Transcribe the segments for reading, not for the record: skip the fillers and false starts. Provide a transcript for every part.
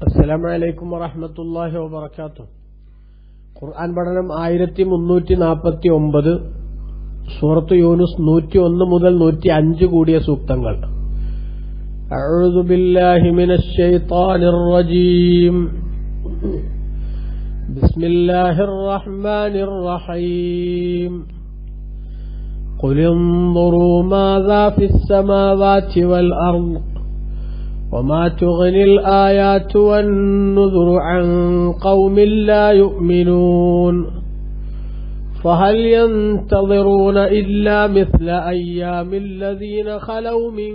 അസ്സലാമു അലൈക്കും വറഹ്മത്തുള്ളാഹി വബറകാതുഹു. ഖുർആൻ പഠനം 1349, സൂറത്ത് യൂനുസ് 101 മുതൽ 105 കൂടിയ സൂക്തങ്ങൾ. അഊദു ബില്ലാഹി മിനശ് ശൈത്വാനിർ റജീം. ബിസ്മില്ലാഹിർ റഹ്മാനിർ റഹീം. ഖുൽ انظുറൂ മാദാ ഫിസ് സമാവാതി വൽ അർദ് وما تغني الآيات والنذر عن قوم لا يؤمنون فهل ينتظرون إلا مثل أيام الذين خلوا من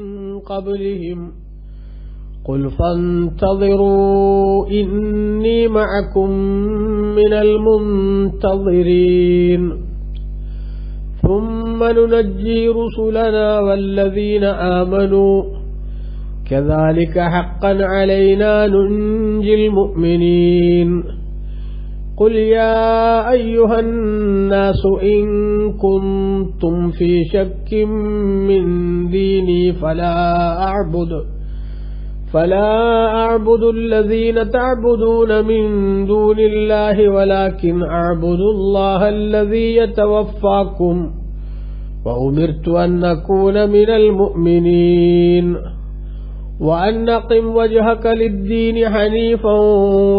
قبلهم قل فانتظروا إني معكم من المنتظرين ثم ننجي رسلنا والذين آمنوا كذلك حقا علينا ننجي المؤمنين قل يا أيها الناس إن كنتم في شك من ديني فلا أعبد الذين تعبدون من دون الله ولكن أعبد الله الذي يتوفاكم وأمرت أن أكون من المؤمنين وأن أقم وجهك للدين حنيفا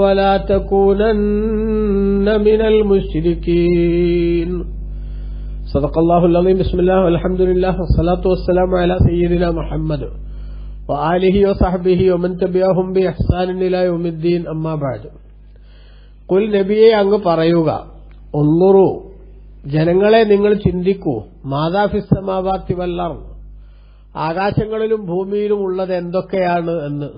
ولا تكونن من المشركين صدق الله العظيم. بسم الله والحمد لله والصلاة والسلام على سيدنا محمد وآله وصحبه ومن تبعهم بإحسان إلى يوم الدين أما بعد. قل നബിയെ അങ്ങ് പറയുക, ഉൻളുറു ജനങ്ങളെ നിങ്ങൾ ചിന്തിക്കൂ, മാദാ ഫിസ് സമാവാതി വൽ അർദ് ആകാശങ്ങളിലും ഭൂമിയിലും ഉള്ളത് എന്തൊക്കെയാണ് എന്ന്.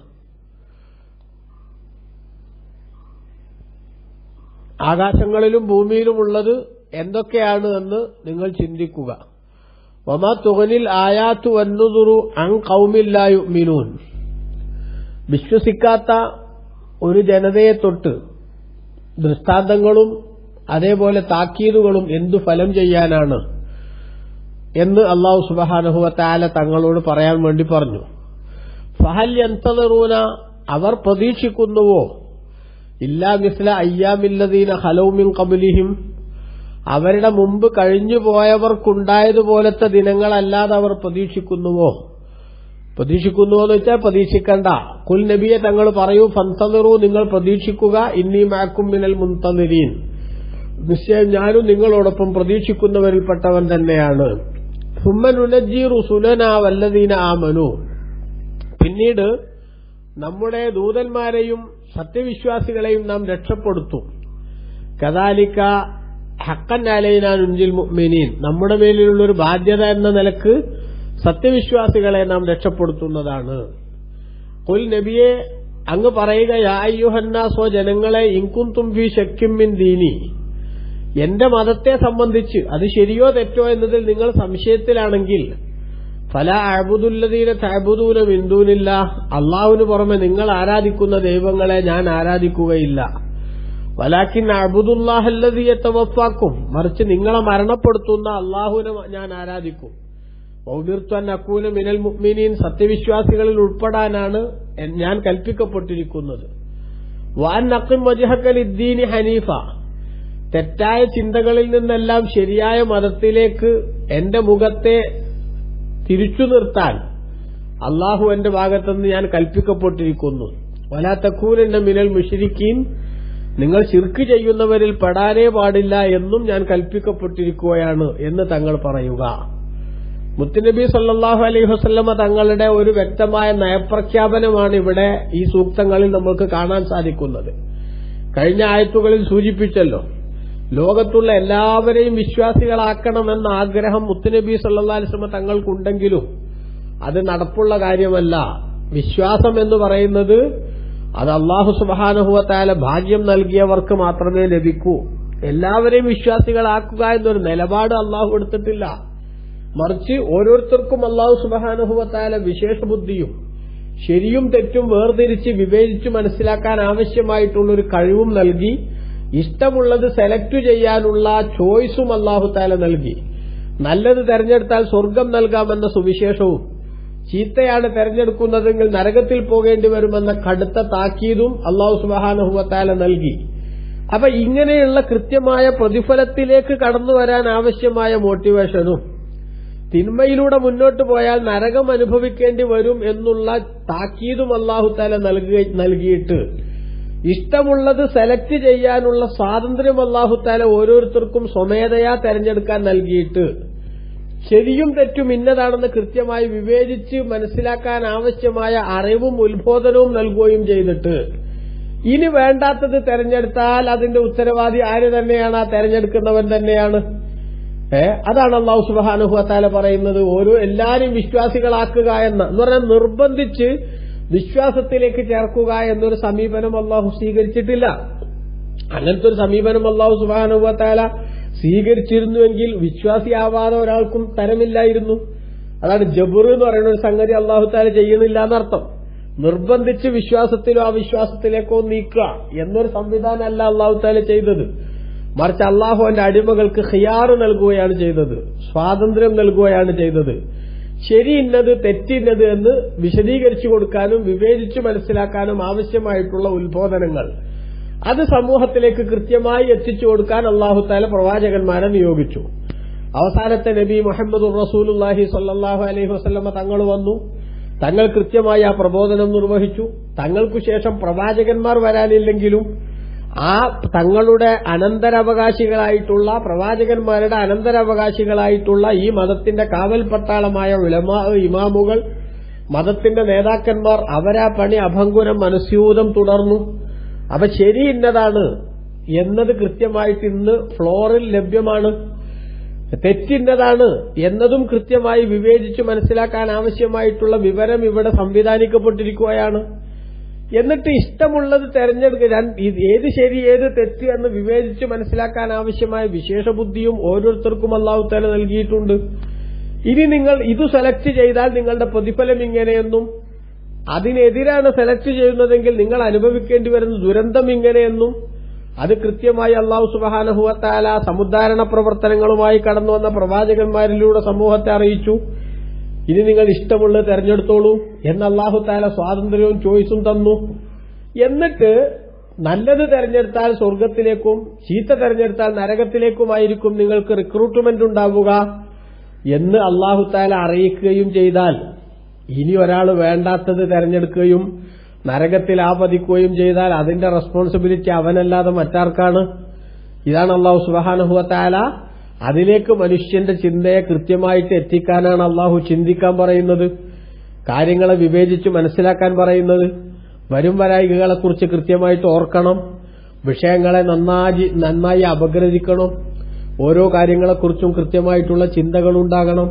ആകാശങ്ങളിലും ഭൂമിയിലും ഉള്ളത് എന്തൊക്കെയാണ് എന്ന് നിങ്ങൾ ചിന്തിക്കുക. വമാ തുഗ്നിൽ ആയാതു വന്നുദുറു അൻ ഖൗമിൻ ലാ യുഅ്മിനൂൻ. വിശ്വസിക്കാത്ത ഒരു ജനതയെ തൊട്ട് ദൃഷ്ടാന്തങ്ങളും അതേപോലെ താക്കീതുകളും എന്തു ഫലം ചെയ്യാനാണ് എന്ന് അല്ലാഹു സുബ്ഹാനഹു വ തആല തങ്ങളോട് പറയാൻ വേണ്ടി പറഞ്ഞു. ഫഹൽ യന്തദറൂന അവർ പ്രതീക്ഷിക്കുന്നുവോ, ഇല്ലാ മിസ്ല അയ്യാമില്ലദീന ഖലൗ മിൻ ഖബ്ലിഹിം അവരുടെ മുമ്പ് കഴിഞ്ഞു പോയവർക്കുണ്ടായതുപോലത്തെ ദിനങ്ങളല്ലാതെ അവർ പ്രതീക്ഷിക്കുന്നുവോ എന്ന് വെച്ചാൽ പ്രതീക്ഷിക്കണ്ട. കുൽ നബിയെ തങ്ങൾ പറയൂ, ഫന്തദിറൂ നിങ്ങൾ പ്രതീക്ഷിക്കുക, ഇന്നി മഅക്കും മിനൽ മുൻതദിരീൻ നിശ്ചയം ഞാനും നിങ്ങളോടൊപ്പം പ്രതീക്ഷിക്കുന്നവരിൽപ്പെട്ടവൻ തന്നെയാണ്. സുമ്മ നുനജ്ജി റുസുലനാ വല്ലദീന ആമനു പിന്നീട് നമ്മുടെ ദൂതന്മാരെയും സത്യവിശ്വാസികളെയും നാം രക്ഷപ്പെടുത്തും. കദാലിക ഹഖൻ അലൈനാ നുൻജിൽ മുഅ്മിനീൻ നമ്മുടെ മേലിലുള്ളൊരു ബാധ്യത എന്ന നിലക്ക് സത്യവിശ്വാസികളെ നാം രക്ഷപ്പെടുത്തുന്നതാണ്. ഖുൽ നബിയെ അങ്ങ് പറയുക, യാ അയ്യുഹന്നാസോ ജനങ്ങളെ, ഇൻ കുൻതും ഫീ ശക്കിൻ മിൻ ദീനി എന്റെ മതത്തെ സംബന്ധിച്ച് അത് ശരിയോ തെറ്റോ എന്നതിൽ നിങ്ങൾ സംശയത്തിലാണെങ്കിൽ ഫലാ അഅ്ബുദുല്ലദീന തഅ്ബുദൂന മിൻ ദൂനില്ലാഹ് അല്ലാഹുവിന് പുറമെ നിങ്ങൾ ആരാധിക്കുന്ന ദൈവങ്ങളെ ഞാൻ ആരാധിക്കുകയില്ല. വലാകിൻ അഅ്ബുദുല്ലാഹല്ലദീ യതവഫാക്കും മറിച്ച് നിങ്ങളെ മരണപ്പെടുത്തുന്ന അല്ലാഹുവിനെ ഞാൻ ആരാധിക്കും. വഉമിർതു അൻ അകൂന മിനൽ മുഅ്മിനീൻ സത്യവിശ്വാസികളിൽ ഉൾപ്പെടാനാണ് ഞാൻ കൽപ്പിക്കപ്പെട്ടിരിക്കുന്നത്. വഅൻ അഖിം വജ്ഹക ലിദ്ദീനി ഹനീഫ തെറ്റായ ചിന്തകളിൽ നിന്നെല്ലാം ശരിയായ മതത്തിലേക്ക് എന്റെ മുഖത്തെ തിരിച്ചു നിർത്താൻ അല്ലാഹു എന്റെ ഭാഗത്തുനിന്ന് ഞാൻ കൽപ്പിക്കപ്പെട്ടിരിക്കുന്നു. വലാ തകൂനന്ന മിനൽ മുശ്രിക്കീൻ നിങ്ങൾ ശിർക്ക് ചെയ്യുന്നവരിൽ പെടാനേ പാടില്ല എന്നും ഞാൻ കൽപ്പിക്കപ്പെട്ടിരിക്കുകയാണ് എന്ന് തങ്ങൾ പറയുക. മുത്തുനബി സല്ലല്ലാഹു അലൈഹി വസല്ലമ തങ്ങളുടെ ഒരു വ്യക്തമായ നയപ്രഖ്യാപനമാണ് ഇവിടെ ഈ സൂക്തങ്ങളിൽ നമുക്ക് കാണാൻ സാധിക്കുന്നത്. കഴിഞ്ഞ ആയത്തുകളിൽ സൂചിപ്പിച്ചല്ലോ, ലോകത്തുള്ള എല്ലാവരെയും വിശ്വാസികളാക്കണമെന്ന ആഗ്രഹം മുത്തുനബി സല്ലല്ലാഹു അലൈഹി വസല്ലമ തങ്ങൾക്കുണ്ടെങ്കിലും അത് നടപ്പുള്ള കാര്യമല്ല. വിശ്വാസം എന്ന് പറയുന്നത് അത് അല്ലാഹു സുബ്ഹാനഹു വ തആല ഭാഗ്യം നൽകിയവർക്ക് മാത്രമേ ലഭിക്കൂ. എല്ലാവരെയും വിശ്വാസികളാക്കുക എന്നൊരു നിലപാട് അല്ലാഹു എടുത്തിട്ടില്ല. മറിച്ച് ഓരോരുത്തർക്കും അല്ലാഹു സുബ്ഹാനഹു വ തആല വിശേഷ ബുദ്ധിയും ശരിയും തെറ്റും വേർതിരിച്ച് വിവേചിച്ച് മനസ്സിലാക്കാൻ ആവശ്യമായിട്ടുള്ളൊരു കഴിവും നൽകി ഇഷ്ടമുള്ളത് സെലക്ട് ചെയ്യാനുള്ള ചോയ്സും അല്ലാഹു തആല നൽകി. നല്ലത് തെരഞ്ഞെടുത്താൽ സ്വർഗം നൽകാമെന്ന സുവിശേഷവും ചീത്തയാണ് തെരഞ്ഞെടുക്കുന്നതെങ്കിൽ നരകത്തിൽ പോകേണ്ടി വരുമെന്ന കടുത്ത താക്കീതും അല്ലാഹു സുബ്ഹാനഹു വ തആല നൽകി. അപ്പൊ ഇങ്ങനെയുള്ള കൃത്യമായ പ്രതിഫലത്തിലേക്ക് കടന്നുവരാൻ ആവശ്യമായ മോട്ടിവേഷനും തിന്മയിലൂടെ മുന്നോട്ട് പോയാൽ നരകം അനുഭവിക്കേണ്ടി വരും എന്നുള്ള താക്കീതും അല്ലാഹു തആല നൽകിയിട്ട് ഇഷ്ടമുള്ളത് സെലക്ട് ചെയ്യാനുള്ള സ്വാതന്ത്ര്യം അല്ലാഹു തആല ഓരോരുത്തർക്കും സ്വമേധയാ തെരഞ്ഞെടുക്കാൻ നൽകിയിട്ട് ശരിയും തെറ്റും ഇന്നതാണെന്ന് കൃത്യമായി വിവേചിച്ച് മനസ്സിലാക്കാൻ ആവശ്യമായ അറിവും ഉത്ബോധനവും നൽകുകയും ചെയ്തിട്ട് ഇനി വേണ്ടാത്തത് തെരഞ്ഞെടുത്താൽ അതിന്റെ ഉത്തരവാദി ആര് തന്നെയാണ്? ആ തെരഞ്ഞെടുക്കുന്നവൻ തന്നെയാണ്. അതാണ് അല്ലാഹു സുബ്ഹാനഹു വ തആല പറയുന്നത്, എല്ലാരും വിശ്വാസികളാക്കുക എന്ന് പറഞ്ഞാൽ നിർബന്ധിച്ച് വിശ്വാസത്തിലേക്ക് ചേർക്കുക എന്നൊരു സമീപനം അല്ലാഹു സ്വീകരിച്ചിട്ടില്ല. അങ്ങനത്തെ ഒരു സമീപനം അല്ലാഹു സുബ്ഹാനഹു വ തആല സ്വീകരിച്ചിരുന്നുവെങ്കിൽ വിശ്വാസിയാവാതെ ഒരാൾക്കും തരമില്ലായിരുന്നു. അതാണ് ജബർ എന്ന് പറയുന്ന ഒരു സംഗതി അല്ലാഹു തആല ചെയ്യുന്നില്ല എന്നർത്ഥം. നിർബന്ധിച്ച് വിശ്വാസത്തിലോ അവിശ്വാസത്തിലേക്കോ നീക്കുക എന്നൊരു സംവിധാനമല്ല അല്ലാഹു തആല ചെയ്തത്. മറിച്ച് അല്ലാഹു അവന്റെ അടിമകൾക്ക് ഖിയാറ് നൽകുകയാണ് ചെയ്തത്, സ്വാതന്ത്ര്യം നൽകുകയാണ് ചെയ്തത്. ശരി ഇന്നത് തെറ്റിന്നത് എന്ന് വിശദീകരിച്ചു കൊടുക്കാനും വിവേചിച്ചു മനസ്സിലാക്കാനും ആവശ്യമായിട്ടുള്ള ഉത്ബോധനങ്ങൾ അത് സമൂഹത്തിലേക്ക് കൃത്യമായി എത്തിച്ചു കൊടുക്കാൻ അല്ലാഹു തആല പ്രവാചകന്മാരെ നിയോഗിച്ചു. അവസാനത്തെ നബി മുഹമ്മദുർ റസൂലുള്ളാഹി സ്വല്ലല്ലാഹു അലൈഹി വസല്ലമ തങ്ങൾ വന്നു. തങ്ങൾ കൃത്യമായി ആ പ്രബോധനം നിർവഹിച്ചു. തങ്ങൾക്കു ശേഷം പ്രവാചകന്മാർ വരാനില്ലെങ്കിലും ആ തങ്ങളുടെ അനന്തരാവകാശികളായിട്ടുള്ള പ്രവാചകന്മാരുടെ അനന്തരാവകാശികളായിട്ടുള്ള ഈ മതത്തിന്റെ കാവൽ പട്ടാളമായ ഉലമാ, ഇമാമുകൾ, മതത്തിന്റെ നേതാക്കന്മാർ അവരാ പണി അഭംഗുരം മനസ്യൂതം തുടർന്നു. അപ്പൊ ശരി ഇന്നതാണ് എന്നത് കൃത്യമായിട്ട് ഇന്ന് ഫ്ലോറിൽ ലഭ്യമാണ്. തെറ്റിന്നതാണ് എന്നതും കൃത്യമായി വിവേചിച്ച് മനസ്സിലാക്കാൻ ആവശ്യമായിട്ടുള്ള വിവരം ഇവിടെ സംവിധാനിക്കപ്പെട്ടിരിക്കുകയാണ്. എന്നിട്ട് ഇഷ്ടമുള്ളത് തെരഞ്ഞെടുക്കുക, ഏത് ശരി ഏത് തെറ്റ് എന്ന് വിവേചിച്ച് മനസ്സിലാക്കാൻ ആവശ്യമായ വിശേഷബുദ്ധിയും ഓരോരുത്തർക്കും അല്ലാഹു തആല നൽകിയിട്ടുണ്ട്. ഇനി നിങ്ങൾ ഇത് സെലക്ട് ചെയ്താൽ നിങ്ങളുടെ പ്രതിഫലം ഇങ്ങനെയെന്നും അതിനെതിരാണ് സെലക്ട് ചെയ്യുന്നതെങ്കിൽ നിങ്ങൾ അനുഭവിക്കേണ്ടി വരുന്ന ദുരന്തം ഇങ്ങനെയെന്നും അത് കൃത്യമായി അല്ലാഹു സുബ്ഹാനഹു വ തആല സമുദ്ധാരണ പ്രവർത്തനങ്ങളുമായി കടന്നുവന്ന പ്രവാചകന്മാരിലൂടെ സമൂഹത്തെ അറിയിച്ചു. ഇനി നിങ്ങൾ ഇഷ്ടമുള്ളത് തെരഞ്ഞെടുത്തോളൂ എന്ന് അല്ലാഹു തആല സ്വാതന്ത്ര്യവും ചോയ്സും തന്നു. എന്നിട്ട് നല്ലത് തെരഞ്ഞെടുത്താൽ സ്വർഗത്തിലേക്കും ചീത്ത തെരഞ്ഞെടുത്താൽ നരകത്തിലേക്കുമായിരിക്കും നിങ്ങൾക്ക് റിക്രൂട്ട്മെന്റ് ഉണ്ടാവുക എന്ന് അല്ലാഹു തആല അറിയിക്കുകയും ചെയ്താൽ ഇനി ഒരാൾ വേണ്ടാത്തത് തെരഞ്ഞെടുക്കുകയും നരകത്തിൽ ആപതിക്കുകയും ചെയ്താൽ അതിന്റെ റെസ്പോൺസിബിലിറ്റി അവനല്ലാതെ മറ്റാർക്കാണ്? ഇതാണ് അല്ലാഹു സുബ്ഹാനഹു വ തആല അതിലേക്ക് മനുഷ്യന്റെ ചിന്തയെ കൃത്യമായിട്ട് എത്തിക്കാനാണ് അല്ലാഹു ചിന്തിക്കാൻ പറയുന്നത്, കാര്യങ്ങളെ വിവേചിച്ച് മനസ്സിലാക്കാൻ പറയുന്നത്. വരും വരായികളെക്കുറിച്ച് കൃത്യമായിട്ട് ഓർക്കണം, വിഷയങ്ങളെ നന്നായി അപഗ്രഥിക്കണം, ഓരോ കാര്യങ്ങളെക്കുറിച്ചും കൃത്യമായിട്ടുള്ള ചിന്തകളുണ്ടാകണം.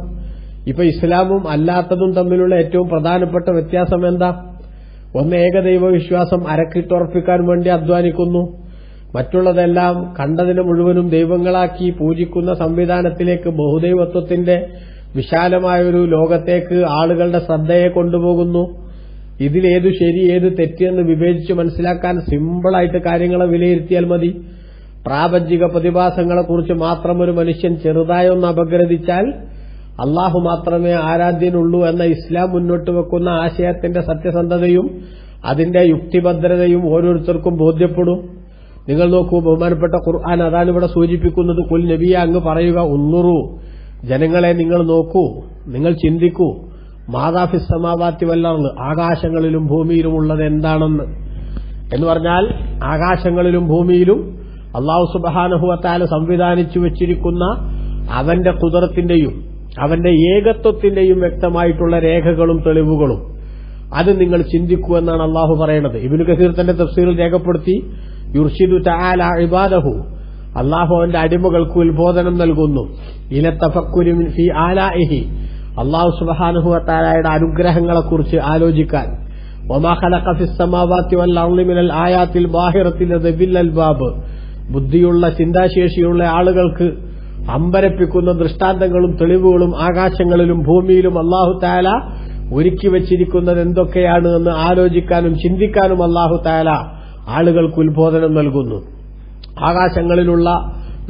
ഇപ്പൊ ഇസ്ലാമും അല്ലാത്തതും തമ്മിലുള്ള ഏറ്റവും പ്രധാനപ്പെട്ട വ്യത്യാസം എന്താ? ഒന്ന്, ഏകദൈവ വിശ്വാസം അരക്കിട്ടുറപ്പിക്കാൻ വേണ്ടി അധ്വാനിക്കുന്നു. മറ്റുള്ളതെല്ലാം കണ്ടതിന് മുഴുവനും ദൈവങ്ങളാക്കി പൂജിക്കുന്ന സംവിധാനത്തിലേക്ക്, ബഹുദൈവത്വത്തിന്റെ വിശാലമായൊരു ലോകത്തേക്ക് ആളുകളുടെ ശ്രദ്ധയെ കൊണ്ടുപോകുന്നു. ഇതിലേതു ശരി ഏത് തെറ്റ് എന്ന് വിവേചിച്ച് മനസ്സിലാക്കാൻ സിമ്പിളായിട്ട് കാര്യങ്ങളെ വിലയിരുത്തിയാൽ മതി. പ്രാപഞ്ചിക പ്രതിഭാസങ്ങളെക്കുറിച്ച് മാത്രം ഒരു മനുഷ്യൻ ചെറുതായൊന്ന് അപഗ്രഥിച്ചാൽ അള്ളാഹു മാത്രമേ ആരാധ്യനുള്ളൂ എന്ന ഇസ്ലാം മുന്നോട്ട് വെക്കുന്ന ആശയത്തിന്റെ സത്യസന്ധതയും അതിന്റെ യുക്തിഭദ്രതയും ഓരോരുത്തർക്കും ബോധ്യപ്പെടും. നിങ്ങൾ നോക്കൂ, ബഹുമാനപ്പെട്ട ഖുർആൻ അതാണ് ഇവിടെ സൂചിപ്പിക്കുന്നത്. കുൽ നബിയെ അങ്ങ് പറയുക, ഉന്നുറു, ജനങ്ങളെ നിങ്ങൾ നോക്കൂ, നിങ്ങൾ ചിന്തിക്കൂ, മാദാഫിസ് സമാവാത്തി വല്ലർന്ന്, ആകാശങ്ങളിലും ഭൂമിയിലും ഉള്ളത് എന്താണെന്ന്. എന്ന് പറഞ്ഞാൽ ആകാശങ്ങളിലും ഭൂമിയിലും അല്ലാഹു സുബ്ഹാനഹു വ തആല സംവിധാനിച്ചു വെച്ചിരിക്കുന്ന അവന്റെ ഖുദ്റത്തിന്റെയും അവന്റെ ഏകത്വത്തിന്റെയും വ്യക്തമായിട്ടുള്ള രേഖകളും തെളിവുകളും അത് നിങ്ങൾ ചിന്തിക്കൂ എന്നാണ് അല്ലാഹു പറയുന്നത്. ഇബ്നു കസീർ തന്റെ തഫ്സീറിൽ രേഖപ്പെടുത്തി, യുർഷിദു തആല ഇബാദഹു, അല്ലാഹു അവന്റെ അടിമകൾക്ക് ഉത്ബോധനം നൽകുന്നു. ഇല തഫക്കുരി ഫീ ആലാഇഹി, അല്ലാഹു സുബ്ഹാനഹു വ തആലയുടെ അനുഗ്രഹങ്ങളെക്കുറിച്ച് ആലോചിക്കാൻ. വമാ ഖലഖ ഫിസ് സമാവാതി വൽ അർളി മിനൽ ആയാത്തിൽ ബാഹിറത്തിൽ ലദിൽ അൽബാബ്, ബുദ്ധിയുള്ള ചിന്താശേഷിയുള്ള ആളുകൾക്ക് അമ്പരപ്പിക്കുന്ന ദൃഷ്ടാന്തങ്ങളും തെളിവുകളും ആകാശങ്ങളിലും ഭൂമിയിലും അല്ലാഹു തആല ഒരുക്കി വച്ചിരിക്കുന്നത് എന്തൊക്കെയാണ് എന്ന് ആലോചിക്കാനും ചിന്തിക്കാനും അല്ലാഹു തആല ആളുകൾക്ക് ഉത്ബോധനം നൽകുന്നു. ആകാശങ്ങളിലുള്ള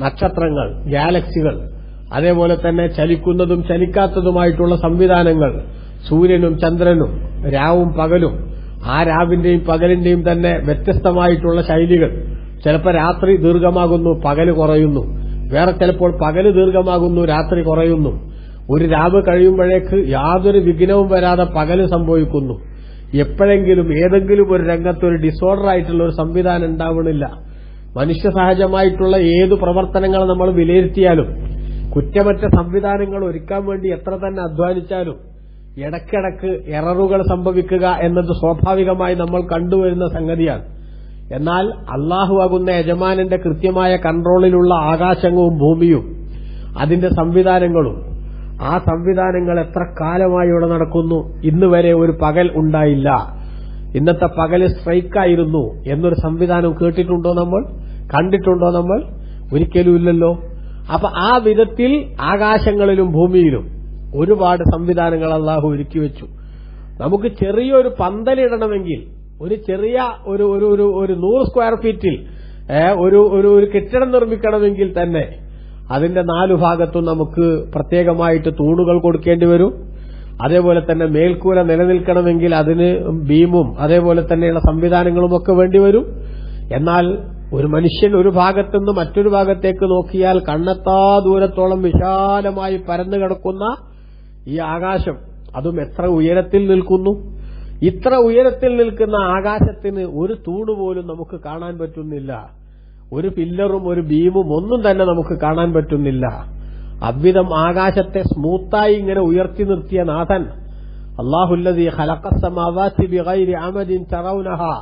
നക്ഷത്രങ്ങൾ, ഗാലക്സികൾ, അതേപോലെ തന്നെ ചലിക്കുന്നതും ചലിക്കാത്തതുമായിട്ടുള്ള സംവിധാനങ്ങൾ, സൂര്യനും ചന്ദ്രനും, രാവും പകലും, ആ രാവിന്റെയും പകലിന്റെയും തന്നെ വ്യത്യസ്തമായിട്ടുള്ള ശൈലികൾ. ചിലപ്പോൾ രാത്രി ദീർഘമാകുന്നു, പകല് കുറയുന്നു. വേറെ ചിലപ്പോൾ പകല് ദീർഘമാകുന്നു, രാത്രി കുറയുന്നു. ഒരു രാവ് കഴിയുമ്പോഴേക്ക് യാതൊരു വിഘ്നവും വരാതെ പകല് സംഭവിക്കുന്നു. എപ്പോഴെങ്കിലും ഏതെങ്കിലും ഒരു രംഗത്ത് ഒരു ഡിസോർഡർ ആയിട്ടുള്ള ഒരു സംവിധാനം ഉണ്ടാവണില്ല. മനുഷ്യ സഹജമായിട്ടുള്ള ഏതു പ്രവർത്തനങ്ങൾ നമ്മൾ വിലയിരുത്തിയാലും, കുറ്റമറ്റ സംവിധാനങ്ങൾ ഒരുക്കാൻ വേണ്ടി എത്ര തന്നെ അധ്വാനിച്ചാലും ഇടയ്ക്കിടയ്ക്ക് എററുകൾ സംഭവിക്കുക എന്നത് സ്വാഭാവികമായി നമ്മൾ കണ്ടുവരുന്ന സംഗതിയാണ്. എന്നാൽ അള്ളാഹു ആകുന്ന യജമാനന്റെ കൃത്യമായ കൺട്രോളിലുള്ള ആകാശവും ഭൂമിയും അതിന്റെ സംവിധാനങ്ങളും, ആ സംവിധാനങ്ങൾ എത്ര കാലമായി ഇവിടെ നടക്കുന്നു. ഇന്ന് വരെ ഒരു പകൽ ഉണ്ടായില്ല, ഇന്നത്തെ പകല് സ്ട്രൈക്കായിരുന്നു എന്നൊരു സംവിധാനം കേട്ടിട്ടുണ്ടോ നമ്മൾ? കണ്ടിട്ടുണ്ടോ നമ്മൾ? ഒരിക്കലും ഇല്ലല്ലോ. അപ്പൊ ആ വിധത്തിൽ ആകാശങ്ങളിലും ഭൂമിയിലും ഒരുപാട് സംവിധാനങ്ങൾ അള്ളാഹു ഒരുക്കി വെച്ചു. നമുക്ക് ചെറിയൊരു പന്തലിടണമെങ്കിൽ, ഒരു ചെറിയ ഒരു 100 സ്ക്വയർ ഫീറ്റിൽ ഒരു കെട്ടിടം നിർമ്മിക്കണമെങ്കിൽ തന്നെ അതിന്റെ 4 ഭാഗത്തും നമുക്ക് പ്രത്യേകമായിട്ട് തൂണുകൾ കൊടുക്കേണ്ടി വരും. അതേപോലെ തന്നെ മേൽക്കൂര നിലനിൽക്കണമെങ്കിൽ അതിന് ബീമും അതേപോലെ തന്നെയുള്ള സംവിധാനങ്ങളുമൊക്കെ വേണ്ടിവരും. എന്നാൽ ഒരു മനുഷ്യൻ ഒരു ഭാഗത്തുനിന്ന് മറ്റൊരു ഭാഗത്തേക്ക് നോക്കിയാൽ കണ്ണെത്താ ദൂരത്തോളം വിശാലമായി പരന്നു കിടക്കുന്ന ഈ ആകാശം, അതും എത്ര ഉയരത്തിൽ നിൽക്കുന്നു. ഇത്ര ഉയരത്തിൽ നിൽക്കുന്ന ആകാശത്തിന് ഒരു തൂണുപോലും നമുക്ക് കാണാൻ പറ്റുന്നില്ല. ഒരു പില്ലറും ഒരു ബീമും ഒന്നും തന്നെ നമുക്ക് കാണാൻ പറ്റുന്നില്ല. അவ்விധം ആകാശത്തെ സ്മൂത്തായി ഇങ്ങനെ ഉയർത്തി നിർത്തിയ നാഥൻ അല്ലാഹുല്ലദീ ഖലഖസ് സമാവാതി ബിഗൈരി അമദിൻ തറൗനഹാ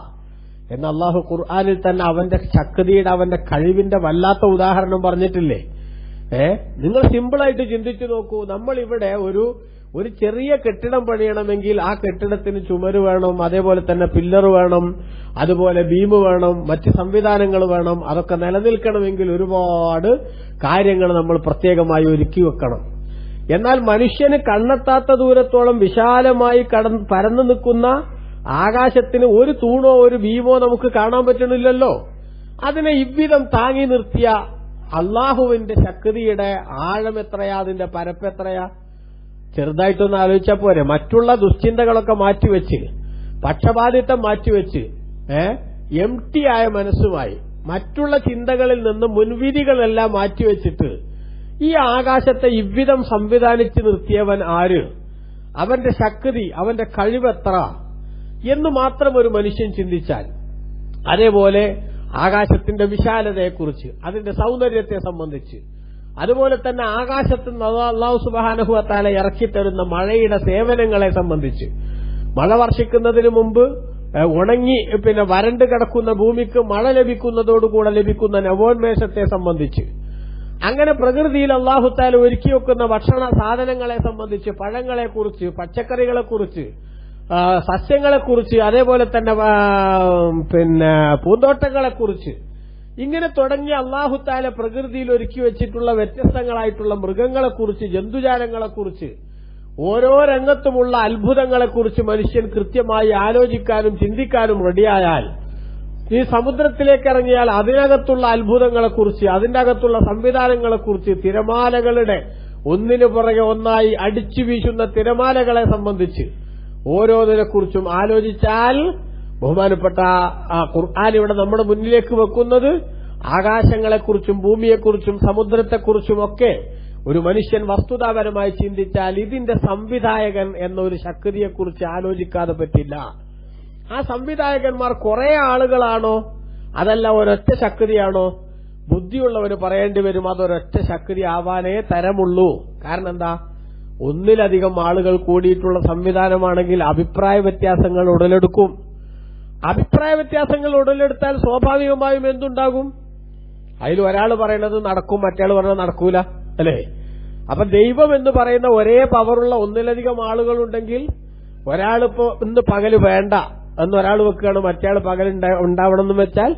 എന്ന് അല്ലാഹു ഖുർആനിൽ തന്നെ അവന്റെ ശക്തിയുടെ, അവന്റെ കഴിവിന്റെ വല്ലാത്ത ഉദാഹരണം പറഞ്ഞിട്ടില്ലേ? നിങ്ങൾ സിമ്പിളായിട്ട് ചിന്തിച്ചു നോക്കൂ. നമ്മൾ ഇവിടെ ഒരു ചെറിയ കെട്ടിടം പണിയണമെങ്കിൽ ആ കെട്ടിടത്തിന് ചുമര് വേണം, അതേപോലെ തന്നെ പില്ലർ വേണം, അതുപോലെ ബീം വേണം, മറ്റ് സംവിധാനങ്ങൾ വേണം. അതൊക്കെ നിലനിൽക്കണമെങ്കിൽ ഒരുപാട് കാര്യങ്ങൾ നമ്മൾ പ്രത്യേകമായി ഒരുക്കി വെക്കണം. എന്നാൽ മനുഷ്യന് കണ്ണെത്താത്ത ദൂരത്തോളം വിശാലമായി പരന്നു നിൽക്കുന്ന ആകാശത്തിന് ഒരു തൂണോ ഒരു ബീമോ നമുക്ക് കാണാൻ പറ്റണില്ലല്ലോ. അതിനെ ഇவ்விധം താങ്ങി നിർത്തിയ അള്ളാഹുവിന്റെ ശക്തിയുടെ ആഴം എത്രയാ, അതിന്റെ പരപ്പെത്രയാ? ചെറുതായിട്ടൊന്ന് ആലോചിച്ചാൽ പോരെ. മറ്റുള്ള ദുശ്ചിന്തകളൊക്കെ മാറ്റിവെച്ച്, പക്ഷപാതിത്വം മാറ്റിവെച്ച്, എംടി ആയ മനസ്സുമായി മറ്റുള്ള ചിന്തകളിൽ നിന്ന് മുൻവിധികളെല്ലാം മാറ്റിവെച്ചിട്ട് ഈ ആകാശത്തെ ഇவ்விധം സംവിധാനിച്ചു നിർത്തിയവൻ ആര്? അവന്റെ ശക്തി, അവന്റെ കഴിവെത്ര എന്ന് മാത്രം ഒരു മനുഷ്യൻ ചിന്തിച്ചാൽ, അതേപോലെ ആകാശത്തിന്റെ വിശാലതയെക്കുറിച്ച്, അതിന്റെ സൗന്ദര്യത്തെ സംബന്ധിച്ച്, അതുപോലെ തന്നെ ആകാശത്ത് അല്ലാഹു സുബ്ഹാനഹു വ തആല ഇറക്കിത്തരുന്ന മഴയുടെ സേവനങ്ങളെ സംബന്ധിച്ച്, മഴ വർഷിക്കുന്നതിന് മുമ്പ് ഉണങ്ങി വരണ്ട് കിടക്കുന്ന ഭൂമിക്ക് മഴ ലഭിക്കുന്നതോടുകൂടെ ലഭിക്കുന്ന നവോന്മേഷത്തെ സംബന്ധിച്ച്, അങ്ങനെ പ്രകൃതിയിൽ അല്ലാഹു തആല ഒരുക്കി വെക്കുന്ന ഭക്ഷണ സാധനങ്ങളെ സംബന്ധിച്ച്, പഴങ്ങളെക്കുറിച്ച്, പച്ചക്കറികളെക്കുറിച്ച്, സസ്യങ്ങളെക്കുറിച്ച്, അതേപോലെ തന്നെ പൂന്തോട്ടങ്ങളെക്കുറിച്ച്, ഇങ്ങനെ തുടങ്ങിയ അല്ലാഹു തആല പ്രകൃതിയിൽ ഒരുക്കി വെച്ചിട്ടുള്ള വ്യത്യസ്തങ്ങളായിട്ടുള്ള മൃഗങ്ങളെക്കുറിച്ച്, ജന്തുജാലങ്ങളെക്കുറിച്ച്, ഓരോ രംഗത്തുമുള്ള അത്ഭുതങ്ങളെക്കുറിച്ച് മനുഷ്യൻ കൃത്യമായി ആലോചിക്കാനും ചിന്തിക്കാനും റെഡിയായാൽ, ഈ സമുദ്രത്തിലേക്ക് ഇറങ്ങിയാൽ അതിനകത്തുള്ള അത്ഭുതങ്ങളെക്കുറിച്ച്, അതിന്റെ അകത്തുള്ള സംവിധാനങ്ങളെക്കുറിച്ച്, തിരമാലകളുടെ ഒന്നിനു പുറകെ ഒന്നായി അടിച്ചു വീശുന്ന തിരമാലകളെ സംബന്ധിച്ച് ഓരോന്നിനെക്കുറിച്ചും ആലോചിച്ചാൽ, ബഹുമാനപ്പെട്ട ഖുർആൻ ഇവിടെ നമ്മുടെ മുന്നിലേക്ക് വെക്കുന്നത് ആകാശങ്ങളെക്കുറിച്ചും ഭൂമിയെക്കുറിച്ചും സമുദ്രത്തെക്കുറിച്ചുമൊക്കെ ഒരു മനുഷ്യൻ വസ്തുതാപരമായി ചിന്തിച്ചാൽ ഇതിന്റെ സംവിധായകൻ എന്നൊരു ശക്തിയെക്കുറിച്ച് ആലോചിക്കാതെ പറ്റില്ല. ആ സംവിധായകന്മാർ കുറെ ആളുകളാണോ, അതല്ല ഒരൊറ്റ ശക്തിയാണോ? ബുദ്ധിയുള്ളവന് പറയേണ്ടി വരും അതൊരൊറ്റ ശക്തി ആവാനേ തരമുള്ളൂ. കാരണം എന്താ? ഒന്നിലധികം ആളുകൾ കൂടിയിട്ടുള്ള സംവിധാനമാണെങ്കിൽ അഭിപ്രായ വ്യത്യാസങ്ങൾ ഉടലെടുക്കും. അഭിപ്രായ വ്യത്യാസങ്ങൾ ഉടലെടുത്താൽ സ്വാഭാവികമായും എന്തുണ്ടാകും? അതിൽ ഒരാൾ പറയുന്നത് നടക്കും, മറ്റയാൾ പറയുന്നത് നടക്കൂല, അല്ലേ? അപ്പൊ ദൈവം എന്ന് പറയുന്ന ഒരേ പവറുള്ള ഒന്നിലധികം ആളുകളുണ്ടെങ്കിൽ, ഒരാളിപ്പോ ഇന്ന് പകല് വേണ്ട എന്നൊരാൾ വെക്കുകയാണ്, മറ്റയാൾ പകൽ ഉണ്ടാവണം എന്ന് വെച്ചാൽ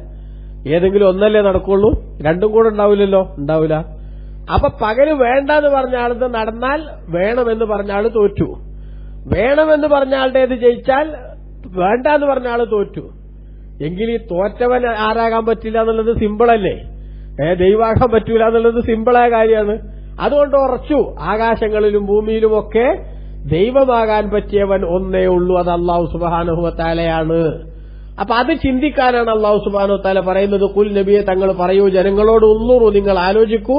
ഏതെങ്കിലും ഒന്നല്ലേ നടക്കുള്ളൂ? രണ്ടും കൂടെ ഉണ്ടാവില്ലല്ലോ, ഉണ്ടാവില്ല. അപ്പൊ പകല് വേണ്ട എന്ന് പറഞ്ഞ ആളത് നടന്നാൽ വേണമെന്ന് പറഞ്ഞ ആള് തോറ്റു, വേണമെന്ന് പറഞ്ഞ ആളുടേത് ജയിച്ചാൽ വേണ്ട എന്ന് പറഞ്ഞ ആള് തോറ്റു. എങ്കിൽ ഈ തോറ്റവൻ ആരാകാൻ പറ്റില്ല എന്നുള്ളത് സിമ്പിളല്ലേ? ദൈവാകാൻ പറ്റൂല എന്നുള്ളത് സിമ്പിളായ കാര്യമാണ്. അതുകൊണ്ട് ഉറച്ചു ആകാശങ്ങളിലും ഭൂമിയിലുമൊക്കെ ദൈവമാകാൻ പറ്റിയവൻ ഒന്നേ ഉള്ളൂ, അത് അല്ലാഹു സുബ്ഹാനഹു വ തആലയാണ്. അപ്പൊ അത് ചിന്തിക്കാനാണ് അല്ലാഹു സുബ്ഹാനഹു വ തആല പറയുന്നത്. ഖുൽ നബിയെ തങ്ങൾ പറയൂ ജനങ്ങളോട്, ഉൻദുറു നിങ്ങൾ ആലോചിക്കൂ,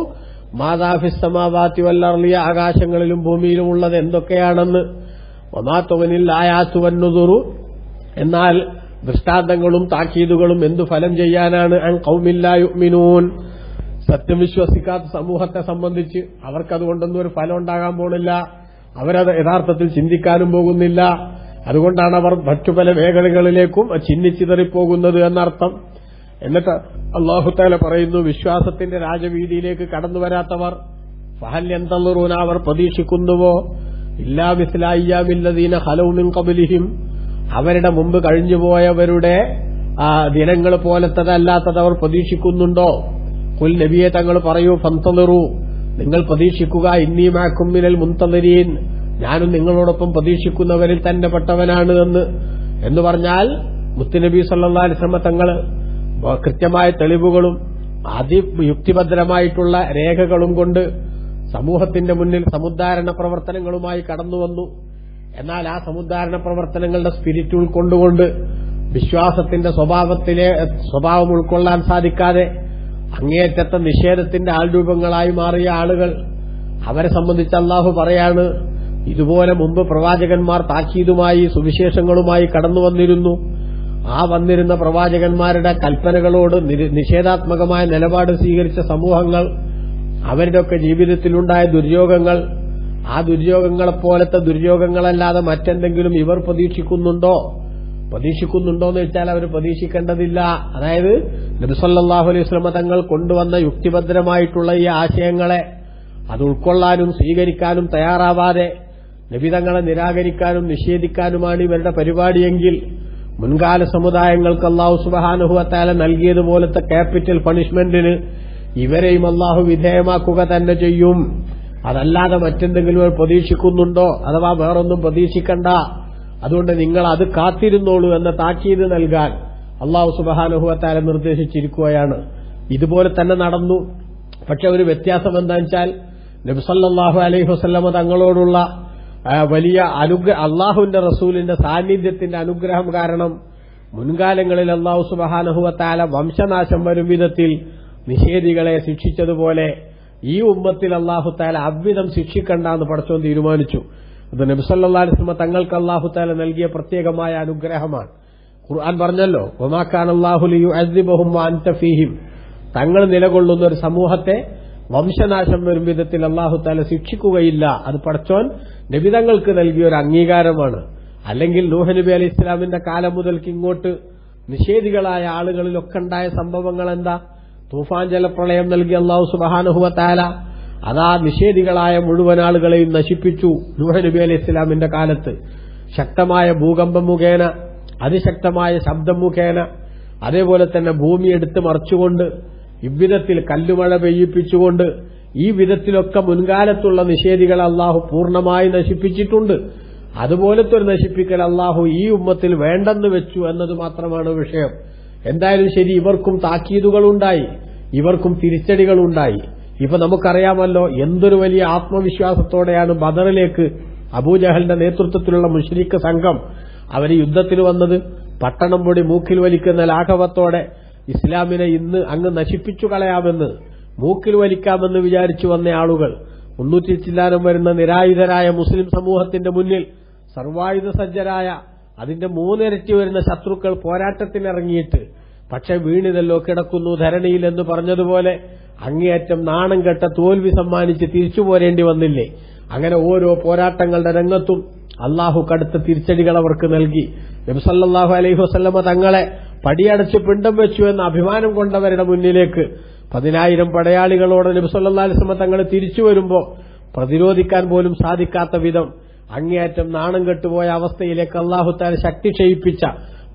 മാദാ ഫിസ് സമാവാതി വൽ അർളി ആകാശങ്ങളിലും ഭൂമിയിലും ഉള്ളത് എന്തൊക്കെയാണെന്ന്. വമാ തുഗ്നിൽ ആയാതു വന്നുദുറു എന്നാൽ ദൃഷ്ടാന്തങ്ങളും താക്കീതുകളും എന്തു ഫലം ചെയ്യാനാണ്. അൻ ഖൗമിൻ ലാ യുഅ്മിനൂൻ സത്യം വിശ്വസിക്കാത്ത സമൂഹത്തെ സംബന്ധിച്ച് അവർക്കതുകൊണ്ടൊന്നും ഒരു ഫലം ഉണ്ടാകാൻ പോണില്ല. അവരത് യഥാർത്ഥത്തിൽ ചിന്തിക്കാനും പോകുന്നില്ല. അതുകൊണ്ടാണ് അവർ മറ്റു പല മേഖലകളിലേക്കും ചിന്നിച്ചിതറിപ്പോകുന്നത് എന്നർത്ഥം. എന്നിട്ട് അല്ലാഹു തആല പറയുന്നു, വിശ്വാസത്തിന്റെ രാജവീതിയിലേക്ക് കടന്നു വരാത്തവർ ഫഹൽ യന്തളിറൂന അവർ പ്രതീക്ഷിക്കുന്നുവോ ഇല്ലാ മിസ്ല അയ്യാമില്ലദീന ഖലൗ മിൻ ഖബ്ലിഹിം അവരുടെ മുമ്പ് കഴിഞ്ഞുപോയവരുടെ ദിനങ്ങൾ പോലത്തതല്ലാത്തത് അവർ പ്രതീക്ഷിക്കുന്നുണ്ടോ? ഖുൽ നബിയെ തങ്ങൾ പറയൂ, ഫന്തളിറൂ നിങ്ങൾ പ്രതീക്ഷിക്കുക, ഇന്നി മഅകും മിനൽ മുൻതളിരീൻ ഞാനും നിങ്ങളോടൊപ്പം പ്രതീക്ഷിക്കുന്നവരിൽ തന്നെ പെട്ടവനാണ് എന്ന് പറഞ്ഞാൽ മുത്തുനബി സല്ലല്ലാഹു അലൈഹി വസല്ലം തങ്ങൾ കൃത്യമായ തെളിവുകളും അതിയുക്തിഭദ്രമായിട്ടുള്ള രേഖകളും കൊണ്ട് സമൂഹത്തിന്റെ മുന്നിൽ സമുദ്ധാരണ പ്രവർത്തനങ്ങളുമായി കടന്നുവന്നു. എന്നാൽ ആ സമുദ്ധാരണ പ്രവർത്തനങ്ങളുടെ സ്പിരിറ്റ് ഉൾക്കൊണ്ടുകൊണ്ട് വിശ്വാസത്തിന്റെ സ്വഭാവം ഉൾക്കൊള്ളാൻ സാധിക്കാതെ അങ്ങേയറ്റത്തെ നിഷേധത്തിന്റെ ആൾരൂപങ്ങളായി മാറിയ ആളുകൾ, അവരെ സംബന്ധിച്ച് അല്ലാഹു പറയാണ്, ഇതുപോലെ മുമ്പ് പ്രവാചകന്മാർ താക്കീതുമായി സുവിശേഷങ്ങളുമായി കടന്നു വന്നിരുന്നു. ആ വന്നിരുന്ന പ്രവാചകന്മാരുടെ കൽപ്പനകളോട് നിഷേധാത്മകമായ നിലപാട് സ്വീകരിച്ച സമൂഹങ്ങൾ, അവരുടെയൊക്കെ ജീവിതത്തിലുണ്ടായ ദുര്യോഗങ്ങൾ, ആ ദുര്യോഗങ്ങളെപ്പോലത്തെ ദുര്യോഗങ്ങളല്ലാതെ മറ്റെന്തെങ്കിലും ഇവർ പ്രതീക്ഷിക്കുന്നുണ്ടോ എന്ന് വെച്ചാൽ അവർ പ്രതീക്ഷിക്കേണ്ടതില്ല. അതായത് നബി സല്ലല്ലാഹു അലൈഹി വസല്ലം തങ്ങൾ കൊണ്ടുവന്ന യുക്തിഭദ്രമായിട്ടുള്ള ഈ ആശയങ്ങളെ അത് ഉൾക്കൊള്ളാനും സ്വീകരിക്കാനും തയ്യാറാവാതെ നബി തങ്ങളെ നിരാകരിക്കാനും നിഷേധിക്കാനുമാണ് ഇവരുടെ പരിപാടിയെങ്കിൽ മുൻകാല സമുദായങ്ങൾക്ക് അല്ലാഹു സുബ്ഹാനഹു വ തആല നൽകിയതുപോലത്തെ ക്യാപിറ്റൽ പണിഷ്മെന്റിന് ഇവരെയും അല്ലാഹു വിധേയമാക്കുക തന്നെ ചെയ്യും. അതല്ലാതെ മറ്റെന്തെങ്കിലും പ്രതീക്ഷിക്കുന്നുണ്ടോ, അഥവാ വേറൊന്നും പ്രതീക്ഷിക്കണ്ട, അതുകൊണ്ട് നിങ്ങൾ അത് കാത്തിരുന്നോളൂ എന്ന താക്കീത് നൽകാൻ അല്ലാഹു സുബ്ഹാനഹു വ തആല നിർദ്ദേശിച്ചിരിക്കുകയാണ്. ഇതുപോലെ തന്നെ നടന്നു. പക്ഷെ ഒരു വ്യത്യാസം എന്താണെന്ന് വെച്ചാൽ നബി സല്ലല്ലാഹു അലൈഹി വസല്ലം തങ്ങളോടുള്ള വലിയ അല്ലാഹുവിന്റെ റസൂലിന്റെ സാന്നിധ്യത്തിന്റെ അനുഗ്രഹം കാരണം മുൻകാലങ്ങളിൽ അല്ലാഹു സുബ്ഹാനഹു വ തആല വംശനാശം വരും വിധത്തിൽ നിഷേധികളെ ശിക്ഷിച്ചതുപോലെ ഈ ഉമ്മത്തിൽ അല്ലാഹു തആല അவ்விധം ശിക്ഷിക്കണ്ടെന്ന് പടച്ചോൻ തീരുമാനിച്ചു. അത് നബി സല്ലല്ലാഹു അലൈഹി വസല്ലം തങ്ങൾക്ക് അല്ലാഹു തആല നൽകിയ പ്രത്യേകമായ അനുഗ്രഹമാണ്. ഖുർആൻ പറഞ്ഞല്ലോ, വമാ കാന അല്ലാഹു ലിയുഅദ്ദിബഹും വഅൻത ഫീഹിം തങ്ങൾ നിലകൊള്ളുന്ന ഒരു സമൂഹത്തെ വംശനാശം വരും വിധത്തിൽ അല്ലാഹു തആല ശിക്ഷിക്കുകയില്ല. അത് പടച്ചോൻ നബിതങ്ങൾക്ക് നൽകിയ ഒരു അംഗീകാരമാണ്. അല്ലെങ്കിൽ നൂഹ് നബി അലൈഹി ഇസ്ലാമിന്റെ കാലം മുതൽക്ക് ഇങ്ങോട്ട് നിഷേധികളായ ആളുകളിലൊക്കെ ഉണ്ടായ സംഭവങ്ങൾ എന്താ? തൂഫാൻ ജലപ്രളയം നൽകി അല്ലാഹു സുബ്ഹാനഹു വ തആല അതാ നിഷേധികളായ മുഴുവൻ ആളുകളെയും നശിപ്പിച്ചു. നൂഹ് നബി അലൈഹി ഇസ്ലാമിന്റെ കാലത്ത് ശക്തമായ ഭൂകമ്പം മുഖേന, അതിശക്തമായ ശബ്ദം മുഖേന, അതേപോലെ തന്നെ ഭൂമി എടുത്ത് മറിച്ചുകൊണ്ട്, ഇவ்விധത്തിൽ കല്ലുമഴ പെയ്യിപ്പിച്ചുകൊണ്ട്, ഈ വിധത്തിലൊക്കെ മുൻകാലത്തുള്ള നിഷേധികളെ അല്ലാഹു പൂർണ്ണമായി നശിപ്പിച്ചിട്ടുണ്ട്. അതുപോലത്തെ ഒരു നശിപ്പിക്കൽ അല്ലാഹു ഈ ഉമ്മത്തിൽ വേണ്ടെന്ന് വെച്ചു എന്നത് മാത്രമാണ് വിഷയം. എന്തായാലും ശരി, ഇവർക്കും താക്കീതുകളുണ്ടായി, ഇവർക്കും തിരിച്ചടികളുണ്ടായി. ഇപ്പൊ നമുക്കറിയാമല്ലോ എന്തൊരു വലിയ ആത്മവിശ്വാസത്തോടെയാണ് ബദറിലേക്ക് അബൂജഹലിന്റെ നേതൃത്വത്തിലുള്ള മുശ്രിക്ക് സംഘം അവര് യുദ്ധത്തിന് വന്നത്. പട്ടണം പൊടി മൂക്കിൽ വലിക്കുന്ന ലാഘവത്തോടെ ഇസ്ലാമിനെ ഇന്ന് അങ്ങ് നശിപ്പിച്ചു കളയാമെന്ന്, മൂക്കിൽ വലിക്കാമെന്ന് വിചാരിച്ചു വന്ന ആളുകൾ 300 ചില്ലാനം വരുന്ന നിരായുധരായ മുസ്ലിം സമൂഹത്തിന്റെ മുന്നിൽ സർവായുധ സജ്ജരായ അതിന്റെ 3 ഇരട്ടി വരുന്ന ശത്രുക്കൾ പോരാട്ടത്തിനിറങ്ങിയിട്ട് പക്ഷെ വീണിതല്ലോ കിടക്കുന്നു ധരണിയിൽ എന്ന് പറഞ്ഞതുപോലെ അങ്ങേയറ്റം നാണം കെട്ട തോൽവി സമ്മാനിച്ച് തിരിച്ചു പോരേണ്ടി വന്നില്ലേ? അങ്ങനെ ഓരോ പോരാട്ടങ്ങളുടെ രംഗത്തും അല്ലാഹു കടുത്ത തിരിച്ചടികൾ അവർക്ക് നൽകി. നബി സല്ലല്ലാഹു അലൈഹി വസല്ലമ തങ്ങളെ പടിയടച്ച് പിണ്ടം വെച്ചു എന്ന അഭിമാനം കൊണ്ടവരുടെ മുന്നിലേക്ക് 10,000 പടയാളികളോട് നബി സല്ലല്ലാഹു അലൈഹി വസല്ലമ തങ്ങൾ തിരിച്ചു വരുമ്പോൾ പ്രതിരോധിക്കാൻ പോലും സാധിക്കാത്ത വിധം അങ്ങേയറ്റം നാണം കെട്ടുപോയ അവസ്ഥയിലേക്ക് അല്ലാഹു തആല ശക്തി ക്ഷയിപ്പിച്ച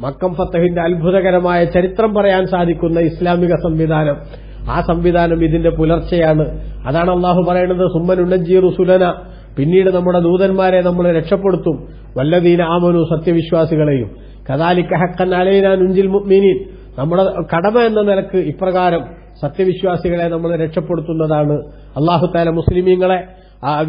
മക്കം ഫതഹിന്റെ അത്ഭുതകരമായ ചരിത്രം പറയാൻ സാധിക്കുന്ന ഇസ്ലാമിക സംവിധാനം, ആ സംവിധാനം ഇതിന്റെ പുലർച്ചെയാണ്. അതാണ് അല്ലാഹു പറയുന്നത്, സുമ്മനുനജ്ജി റുസുലന, പിന്നീട് നമ്മുടെ ദൂതന്മാരെ നമ്മൾ രക്ഷപ്പെടുത്തും, വല്ലദീന ആമനു, സത്യവിശ്വാസികളെയും, കദാലിക ഹഖൻ അലൈനാ നുൻജിൽ മുഅ്മിനീൻ, നമ്മുടെ കടമ എന്ന നിലക്ക് ഇപ്രകാരം സത്യവിശ്വാസികളെ നമ്മൾ രക്ഷപ്പെടുത്തുന്നതാണ്. അല്ലാഹു തആല മുസ്ലിമീങ്ങളെ,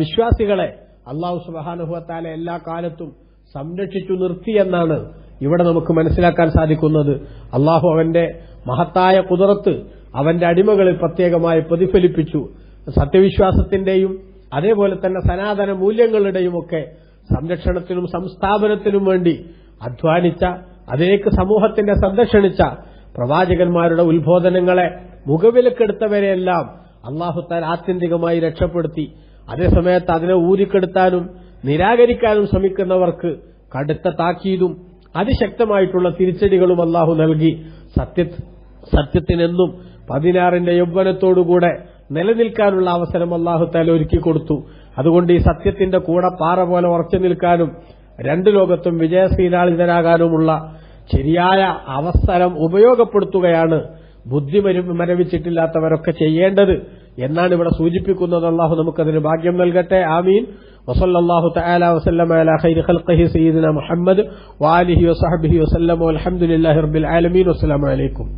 വിശ്വാസികളെ അല്ലാഹു സുബ്ഹാനഹു വ തആല എല്ലാ കാലത്തും സംരക്ഷിച്ചു നിർത്തിയെന്നാണ് ഇവിടെ നമുക്ക് മനസ്സിലാക്കാൻ സാധിക്കുന്നത്. അല്ലാഹു അവന്റെ മഹത്തായ ഖുദ്റത്ത് അവന്റെ അടിമകളിൽ പ്രത്യേകമായി പ്രതിഫലിപ്പിച്ചു. സത്യവിശ്വാസത്തിന്റെയും അതേപോലെ തന്നെ സനാതന മൂല്യങ്ങളുടെയും ഒക്കെ സംരക്ഷണത്തിനും സംസ്ഥാപനത്തിനും വേണ്ടി അധ്വാനിച്ച, അതിലേക്ക് സമൂഹത്തിന്റെ ശ്രദ്ധ ക്ഷണിച്ച പ്രവാചകന്മാരുടെ ഉത്ബോധനങ്ങളെ മുഖവിലക്കെടുത്തവരെയെല്ലാം അല്ലാഹു തആല ആത്യന്തികമായി രക്ഷപ്പെടുത്തി. അതേസമയത്ത് അതിനെ ഊരിക്കെടുത്താനും നിരാകരിക്കാനും ശ്രമിക്കുന്നവർക്ക് കടുത്ത താക്കീതും അതിശക്തമായിട്ടുള്ള തിരിച്ചടികളും അല്ലാഹു നൽകി. സത്യത്തിനെന്നും 16ന്റെ യൗവനത്തോടുകൂടെ നിലനിൽക്കാനുള്ള അവസരം അല്ലാഹു തആല ഒരുക്കി കൊടുത്തു. അതുകൊണ്ട് ഈ സത്യത്തിന്റെ കൂടെ പാറ പോലെ ഉറച്ചു നിൽക്കാനും രണ്ടു ലോകത്തും വിജയശ്രീലാളിതരാകാനുമുള്ള ശരിയായ അവസരം ഉപയോഗപ്പെടുത്തുകയാണ് ബുദ്ധി മരവിച്ചിട്ടില്ലാത്തവരൊക്കെ ചെയ്യേണ്ടത് എന്നാണ് ഇവിടെ സൂചിപ്പിക്കുന്നത്. അല്ലാഹു നമുക്കതിന് ഭാഗ്യം നൽകട്ടെ. ആമീൻ. വസല്ലല്ലാഹു തആല വസല്ലമ അലാ ഖൈരി ഖൽഖിഹി സയ്യിദിന മുഹമ്മദ് വആലിഹി വസഹ്ബിഹി വസല്ലമ വൽഹംദുലില്ലാഹി റബ്ബിൽ ആലമീൻ. വസ്സലാമു അലൈക്കും.